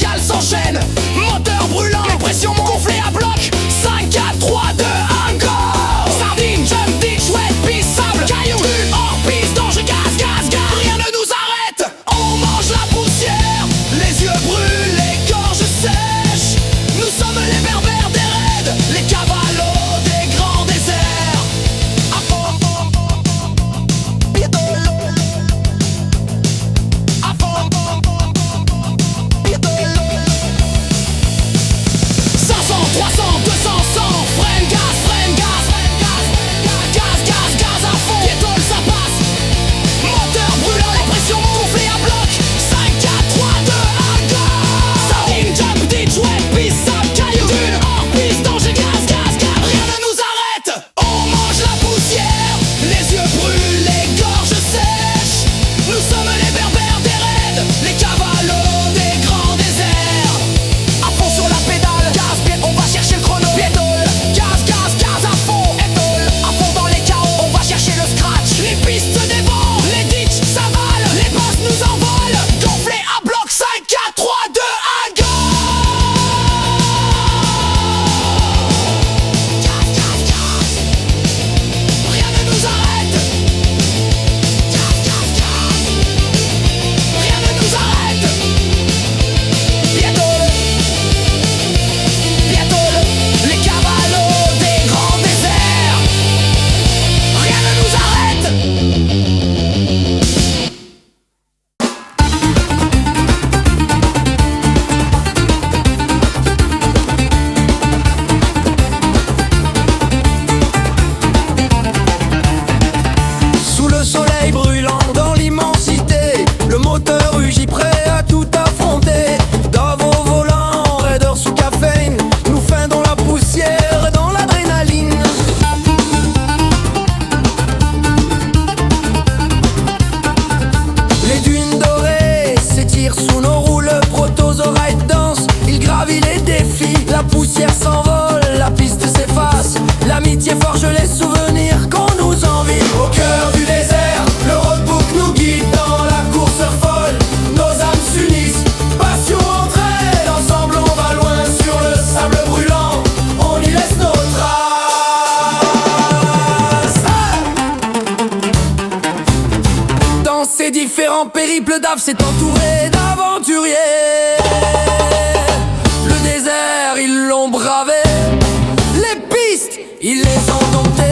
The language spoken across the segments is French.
pédales s'enchaînent. Moteur brûlant, pression gonflée à bloc. 5, 4, 3, 2, 1, go. Sardine, jump, ditch, wet, piste, sable, caillou, hors piste, danger, gaz, gaz, gaz. Rien ne nous arrête, on mange la poussière. Les yeux brûlés, gorge sèche. Nous sommes les berbères des raids, les cavalos des grands déserts. À fond, bientôt. À fond, bientôt. 500, 300, 200, 100. Freine, gaz, freine, gaz. Gaz, gaz, gaz à fond. Piétole, ça passe. Moteur brûlant, la pression gonflée à bloc. 5, 4, 3, 2, 1, go. Sardine, jump, ditch, wet, piste, sable, caillou, dune, hors piste, danger, gaz, gaz, gaz. Rien ne nous arrête, on mange la poussière. Les yeux brûlés, gorge sèche. Nous sommes les berbères des raids, les cavalos des grands déserts. À fond sur la pédale, gaz, on va chercher le chrono. Piétole, gaz, gaz, gaz à fond. Étole, à fond dans les chaos, on va chercher le scratch. Les pistes se dévorent, les ditches s'avalent, les passes nous envolent. Gonflés à bloc, 5, 4, 3, 2, 1, go. Gaz, gaz, gaz. Rien ne nous arrête. Gaz, gaz, gaz. Rien ne nous arrête. Piétole, piétole, les cavalos des grands déserts. Rien ne nous arrête. Sous le soleil brûlant dans l'immensité, le moteur rugit prêt à tout affronter. Dans vos volants, raiders sous caféine, nous feindons la poussière et dans l'adrénaline. Les dunes dorées s'étirent sous nos roues, le protozoraïde danse, il gravit les défis. La poussière s'envole, la piste s'efface, l'amitié forge les souvenirs qu'on nous envie. Au cœur du désert, le roadbook nous guide dans la course folle. Nos âmes s'unissent, passion entraîne, ensemble on va loin sur le sable brûlant. On y laisse nos traces. Dans ces différents périples d'Af, c'est entouré d'aventuriers. Le désert, ils l'ont bravé. Les pistes, ils les ont domptées.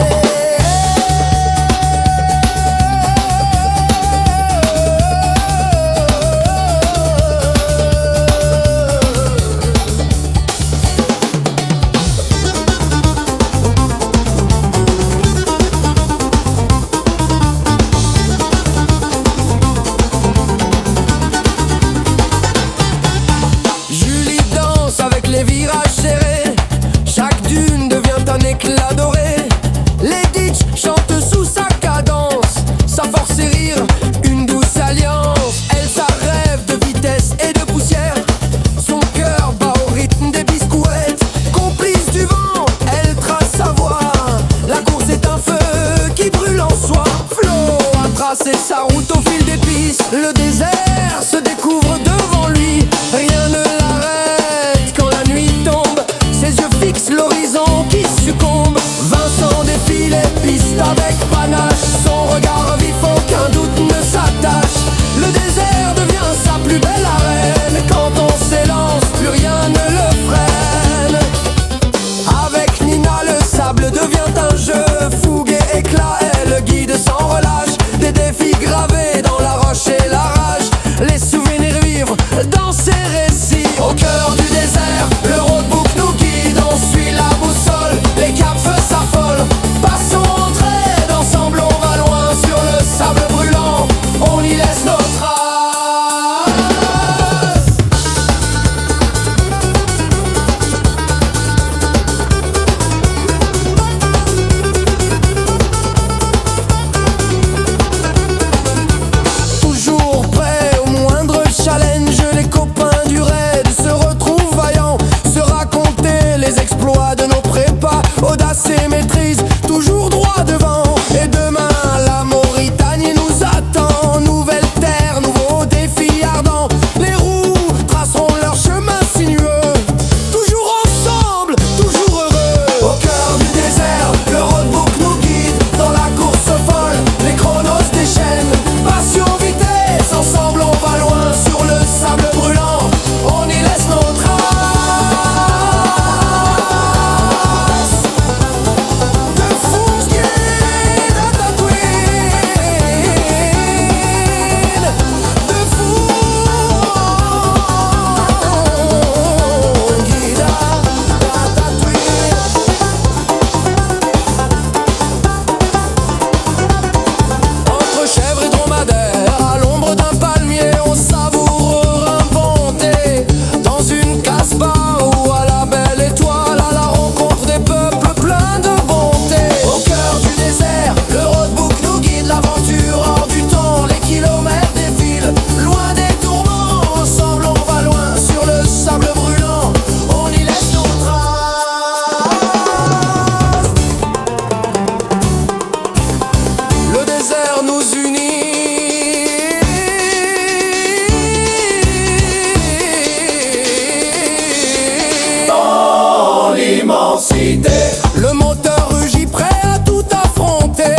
l'idée. Le moteur rugit prêt à tout affronter.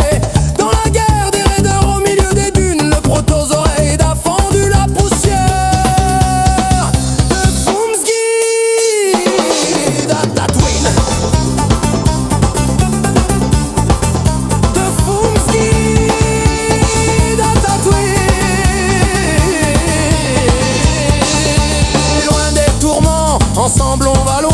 Dans la guerre des raiders au milieu des dunes, le protozoaïde a fendu la poussière de Foomsguide à Tatooine. De Foomsguide à Tatooine. Loin des tourments, ensemble on va loin.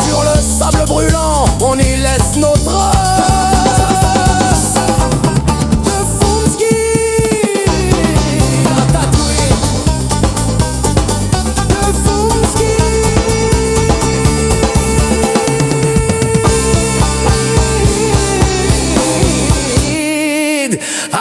Sur le sable brûlant, on y laisse nos traces. De Foomsguide à Tatooine. De Foomsguide à